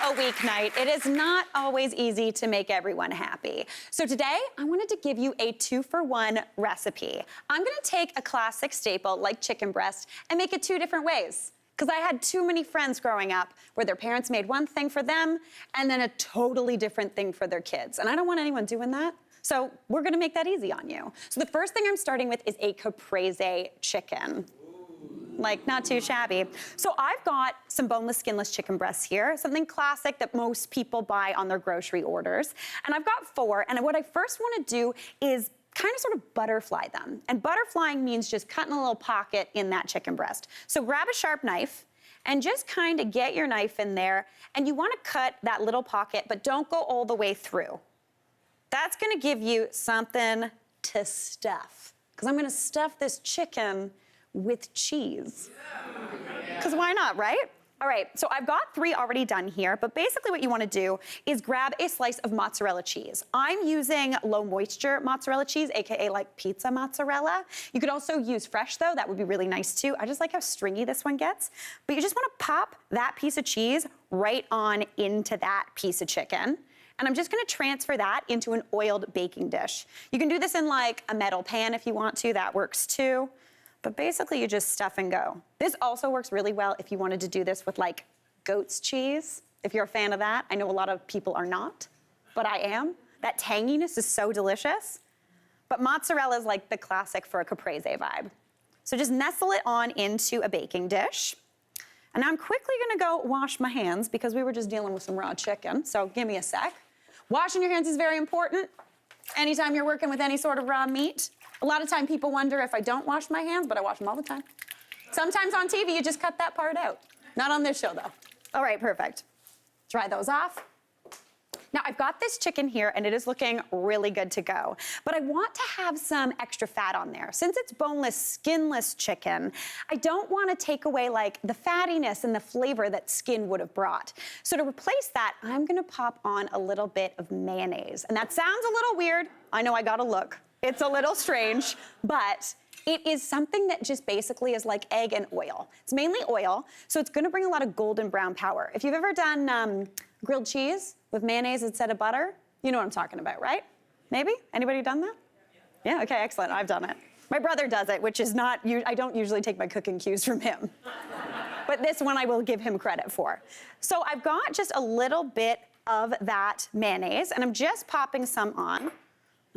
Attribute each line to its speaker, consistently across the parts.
Speaker 1: a weeknight, it is not always easy to make everyone happy. So today, I wanted to give you a 2-for-1 recipe. I'm gonna take a classic staple like chicken breast and make it 2 different ways. Because I had too many friends growing up where their parents made one thing for them and then a totally different thing for their kids. And I don't want anyone doing that. So we're gonna make that easy on you. So the first thing I'm starting with is a Caprese chicken. Like, not too shabby. So I've got some boneless, skinless chicken breasts here, something classic that most people buy on their grocery orders. And I've got 4, and what I first wanna do is kind of sort of butterfly them. And butterflying means just cutting a little pocket in that chicken breast. So grab a sharp knife and just kind of get your knife in there, and you wanna cut that little pocket, but don't go all the way through. That's gonna give you something to stuff, because I'm gonna stuff this chicken with cheese. Because why not, right? All right, so I've got 3 already done here, but basically what you wanna do is grab a slice of mozzarella cheese. I'm using low moisture mozzarella cheese, AKA like pizza mozzarella. You could also use fresh though, that would be really nice too. I just like how stringy this one gets. But you just wanna pop that piece of cheese right on into that piece of chicken. And I'm just gonna transfer that into an oiled baking dish. You can do this in like a metal pan if you want to, that works too. But basically you just stuff and go. This also works really well if you wanted to do this with like goat's cheese, if you're a fan of that. I know a lot of people are not, but I am. That tanginess is so delicious. But mozzarella is like the classic for a Caprese vibe. So just nestle it on into a baking dish. And now I'm quickly gonna go wash my hands because we were just dealing with some raw chicken, so give me a sec. Washing your hands is very important anytime you're working with any sort of raw meat. A lot of time people wonder if I don't wash my hands, but I wash them all the time. Sometimes on TV, you just cut that part out. Not on this show, though. All right, perfect. Dry those off. Now, I've got this chicken here, and it is looking really good to go. But I want to have some extra fat on there. Since it's boneless, skinless chicken, I don't want to take away, like, the fattiness and the flavor that skin would have brought. So to replace that, I'm going to pop on a little bit of mayonnaise. And that sounds a little weird. I know I got to look. It's a little strange, but it is something that just basically is like egg and oil. It's mainly oil, so it's gonna bring a lot of golden brown power. If you've ever done grilled cheese with mayonnaise instead of butter, you know what I'm talking about, right? Maybe? Anybody done that? Yeah, okay, excellent, I've done it. My brother does it, which is not, I don't usually take my cooking cues from him. But this one I will give him credit for. So I've got just a little bit of that mayonnaise, and I'm just popping some on.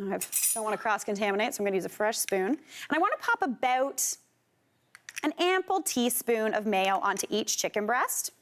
Speaker 1: I don't want to cross-contaminate, so I'm going to use a fresh spoon. And I want to pop about an ample teaspoon of mayo onto each chicken breast.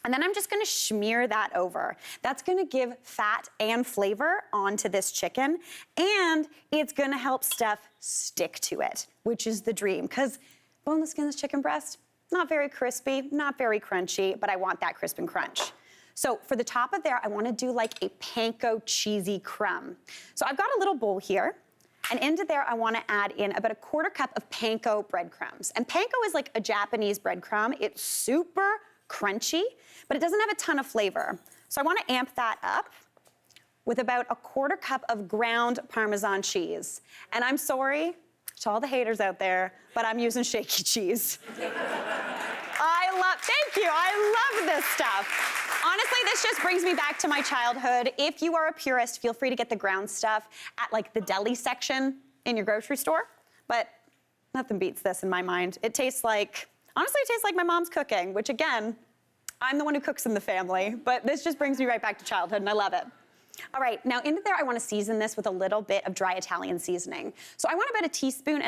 Speaker 1: And then I'm just going to smear that over. That's going to give fat and flavor onto this chicken, and it's going to help stuff stick to it, which is the dream. Because boneless, skinless chicken breast, not very crispy, not very crunchy, but I want that crisp and crunch. So for the top of there, I wanna do like a panko cheesy crumb. So I've got a little bowl here, and into there I wanna add in about a 1/4 cup of panko breadcrumbs. And panko is like a Japanese breadcrumb. It's super crunchy, but it doesn't have a ton of flavor. So I wanna amp that up with about a 1/4 cup of ground Parmesan cheese. And I'm sorry to all the haters out there, but I'm using shaky cheese. Thank you, I love this stuff. Honestly, this just brings me back to my childhood. If you are a purist, feel free to get the ground stuff at like the deli section in your grocery store. But nothing beats this in my mind. It tastes like, honestly, it tastes like my mom's cooking, which again, I'm the one who cooks in the family, but this just brings me right back to childhood and I love it. All right, now into there, I wanna season this with a little bit of dry Italian seasoning. So I want about 1.5 teaspoons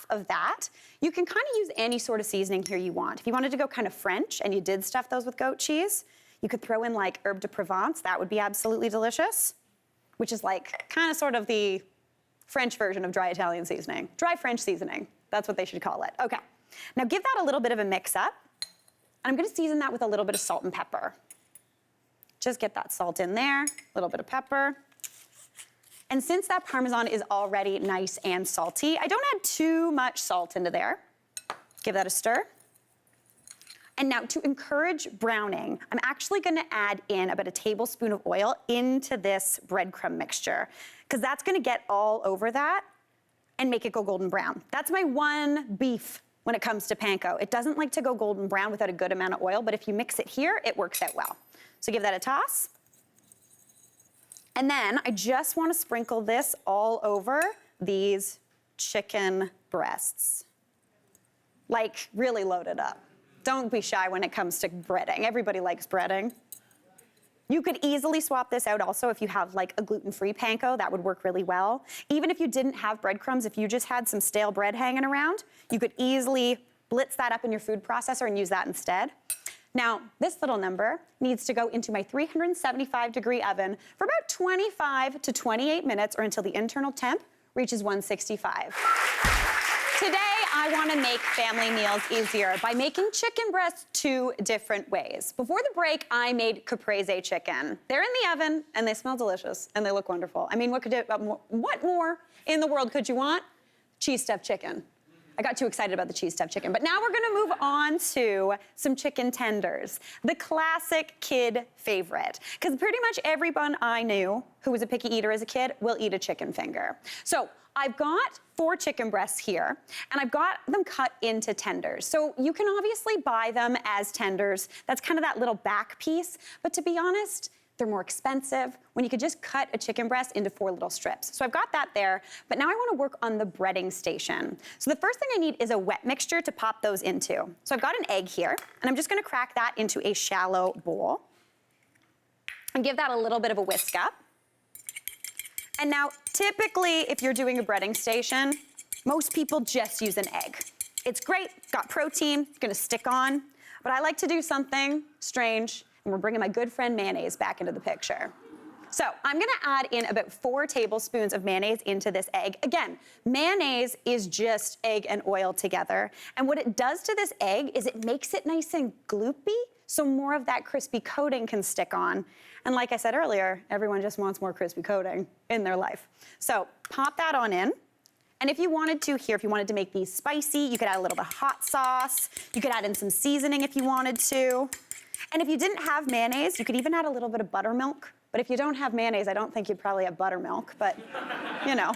Speaker 1: of that. You can kind of use any sort of seasoning here you want. If you wanted to go kind of French and you did stuff those with goat cheese, you could throw in like herbe de Provence. That would be absolutely delicious, which is like kind of sort of the French version of dry Italian seasoning. Dry French seasoning, that's what they should call it. Okay, now give that a little bit of a mix up. And I'm gonna season that with a little bit of salt and pepper. Just get that salt in there, a little bit of pepper. And since that Parmesan is already nice and salty, I don't add too much salt into there. Give that a stir. And now to encourage browning, I'm actually gonna add in about 1 tablespoon of oil into this breadcrumb mixture, because that's gonna get all over that and make it go golden brown. That's my one beef when it comes to panko. It doesn't like to go golden brown without a good amount of oil, but if you mix it here, it works out well. So give that a toss. And then I just want to sprinkle this all over these chicken breasts. Like, really load it up. Don't be shy when it comes to breading. Everybody likes breading. You could easily swap this out also if you have like a gluten-free panko. That would work really well. Even if you didn't have breadcrumbs, if you just had some stale bread hanging around, you could easily blitz that up in your food processor and use that instead. Now, this little number needs to go into my 375-degree oven for about 25 to 28 minutes, or until the internal temp reaches 165. Today, I want to make family meals easier by making chicken breasts 2 different ways. Before the break, I made Caprese chicken. They're in the oven, and they smell delicious, and they look wonderful. I mean, what more in the world could you want? Cheese stuffed chicken. I got too excited about the cheese stuffed chicken. But now we're gonna move on to some chicken tenders, the classic kid favorite. Because pretty much everyone I knew who was a picky eater as a kid will eat a chicken finger. So I've got 4 chicken breasts here, and I've got them cut into tenders. So you can obviously buy them as tenders. That's kind of that little back piece. But to be honest, they're more expensive when you could just cut a chicken breast into 4 little strips. So I've got that there, but now I want to work on the breading station. So the first thing I need is a wet mixture to pop those into. So I've got an egg here, and I'm just going to crack that into a shallow bowl and give that a little bit of a whisk up. And now, typically, if you're doing a breading station, most people just use an egg. It's great, got protein, gonna stick on, but I like to do something strange, and we're bringing my good friend mayonnaise back into the picture. So I'm gonna add in about 4 tablespoons of mayonnaise into this egg. Again, mayonnaise is just egg and oil together, and what it does to this egg is it makes it nice and gloopy, so more of that crispy coating can stick on. And like I said earlier, everyone just wants more crispy coating in their life. So pop that on in. And if you wanted to here, if you wanted to make these spicy, you could add a little bit of hot sauce. You could add in some seasoning if you wanted to. And if you didn't have mayonnaise, you could even add a little bit of buttermilk. But if you don't have mayonnaise, I don't think you'd probably have buttermilk, but you know,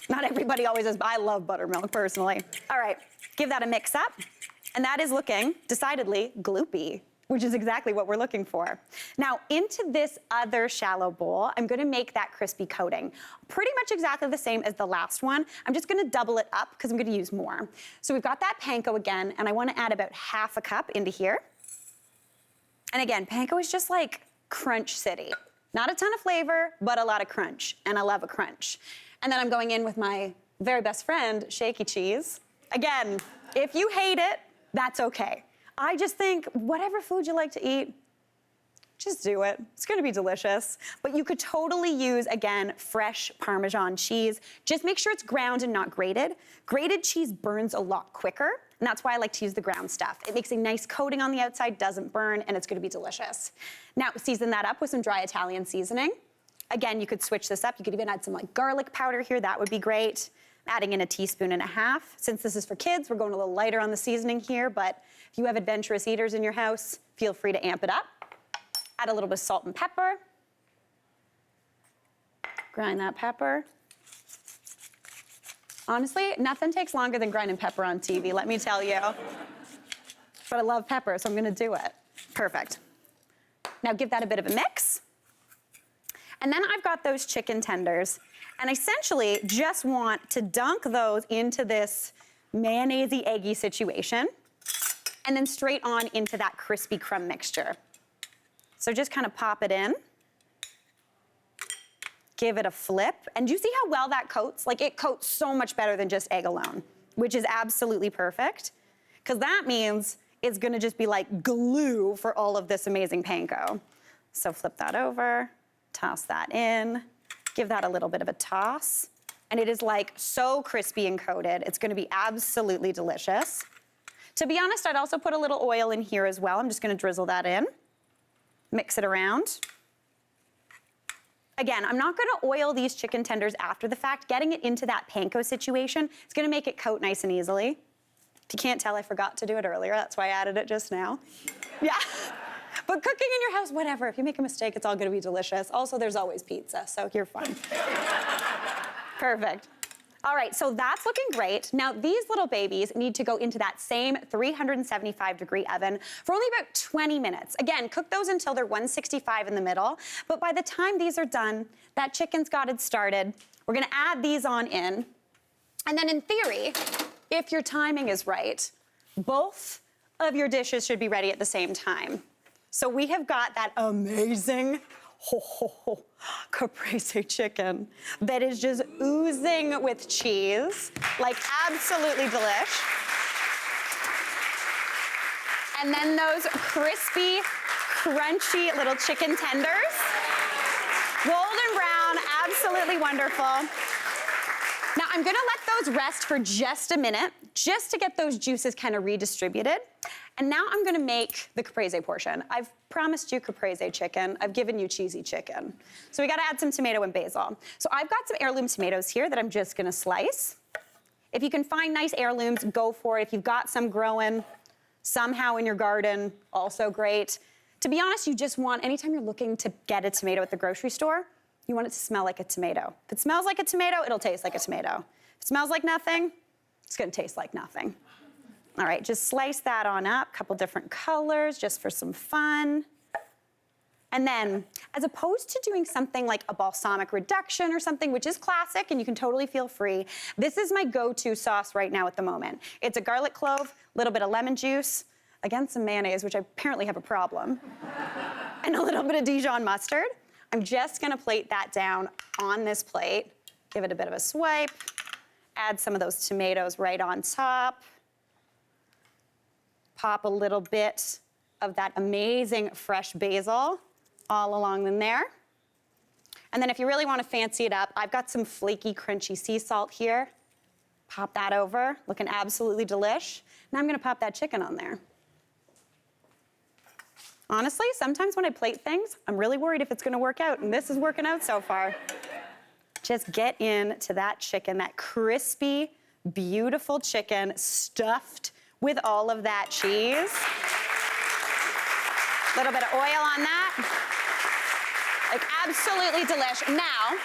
Speaker 1: not everybody always has. I love buttermilk personally. All right, give that a mix up. And that is looking decidedly gloopy, which is exactly what we're looking for. Now, into this other shallow bowl, I'm gonna make that crispy coating. Pretty much exactly the same as the last one. I'm just gonna double it up because I'm gonna use more. So we've got that panko again, and I wanna add about ½ a cup into here. And again, panko is just like crunch city. Not a ton of flavor, but a lot of crunch, and I love a crunch. And then I'm going in with my very best friend, shaky cheese. Again, if you hate it, that's okay. I just think whatever food you like to eat, just do it. It's gonna be delicious. But you could totally use, again, fresh Parmesan cheese. Just make sure it's ground and not grated. Grated cheese burns a lot quicker, and that's why I like to use the ground stuff. It makes a nice coating on the outside, doesn't burn, and it's gonna be delicious. Now, season that up with some dry Italian seasoning. Again, you could switch this up. You could even add some like garlic powder here, that would be great. Adding in 1.5 teaspoons. Since this is for kids, we're going a little lighter on the seasoning here, but if you have adventurous eaters in your house, feel free to amp it up. Add a little bit of salt and pepper. Grind that pepper. Honestly, nothing takes longer than grinding pepper on TV, let me tell you. But I love pepper, so I'm gonna do it. Perfect. Now give that a bit of a mix. And then I've got those chicken tenders. And I essentially just want to dunk those into this mayonnaise-y, eggy situation, and then straight on into that crispy crumb mixture. So just kind of pop it in, give it a flip, and do you see how well that coats? Like, it coats so much better than just egg alone, which is absolutely perfect, because that means it's gonna just be like glue for all of this amazing panko. So flip that over, toss that in, give that a little bit of a toss, and it is like so crispy and coated. It's gonna be absolutely delicious. To be honest, I'd also put a little oil in here as well. I'm just gonna drizzle that in, mix it around. Again, I'm not gonna oil these chicken tenders after the fact. Getting it into that panko situation is gonna make it coat nice and easily. If you can't tell, I forgot to do it earlier. That's why I added it just now. Yeah. But cooking in your house, whatever. If you make a mistake, it's all gonna be delicious. Also, there's always pizza, so you're fine. Perfect. All right, so that's looking great. Now these little babies need to go into that same 375-degree oven for only about 20 minutes. Again, cook those until they're 165 in the middle, but by the time these are done, that chicken's got it started. We're gonna add these on in, and then in theory, if your timing is right, both of your dishes should be ready at the same time. So we have got that amazing Caprese chicken that is just oozing with cheese, like absolutely delish. And then those crispy, crunchy little chicken tenders, golden brown, absolutely wonderful. Now I'm gonna let those rest for just a minute, just to get those juices kind of redistributed. And now I'm gonna make the Caprese portion. I've promised you Caprese chicken. I've given you cheesy chicken. So we gotta add some tomato and basil. So I've got some heirloom tomatoes here that I'm just gonna slice. If you can find nice heirlooms, go for it. If you've got some growing somehow in your garden, also great. To be honest, you just want, anytime you're looking to get a tomato at the grocery store, you want it to smell like a tomato. If it smells like a tomato, it'll taste like a tomato. If it smells like nothing, it's gonna taste like nothing. All right, just slice that on up, couple different colors, just for some fun. And then, as opposed to doing something like a balsamic reduction or something, which is classic and you can totally feel free, this is my go-to sauce right now at the moment. It's a garlic clove, a little bit of lemon juice, again, some mayonnaise, which I apparently have a problem, and a little bit of Dijon mustard. I'm just gonna plate that down on this plate, give it a bit of a swipe, add some of those tomatoes right on top, pop a little bit of that amazing fresh basil all along in there. And then if you really want to fancy it up, I've got some flaky, crunchy sea salt here. Pop that over, looking absolutely delish. Now I'm gonna pop that chicken on there. Honestly, sometimes when I plate things, I'm really worried if it's gonna work out, and this is working out so far. Just get into that chicken, that crispy, beautiful chicken stuffed with all of that cheese. A little bit of oil on that. Like absolutely delish. Now,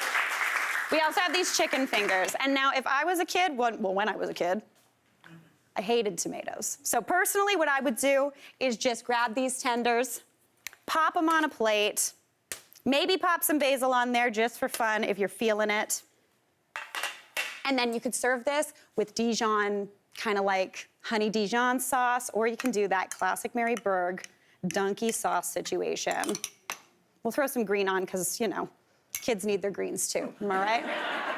Speaker 1: we also have these chicken fingers. And now if I was a kid, well, when I was a kid, I hated tomatoes. So personally, what I would do is just grab these tenders, pop them on a plate, maybe pop some basil on there just for fun if you're feeling it. And then you could serve this with Dijon, kind of like honey Dijon sauce, or you can do that classic Mary Berg donkey sauce situation. We'll throw some green on because, you know, kids need their greens too, am I right?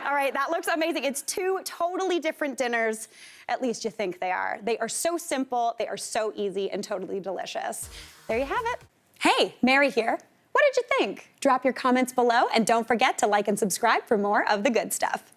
Speaker 1: All right, that looks amazing. It's two totally different dinners, at least you think they are. They are so simple, they are so easy and totally delicious. There you have it. Hey, Mary here. What did you think? Drop your comments below and don't forget to like and subscribe for more of the good stuff.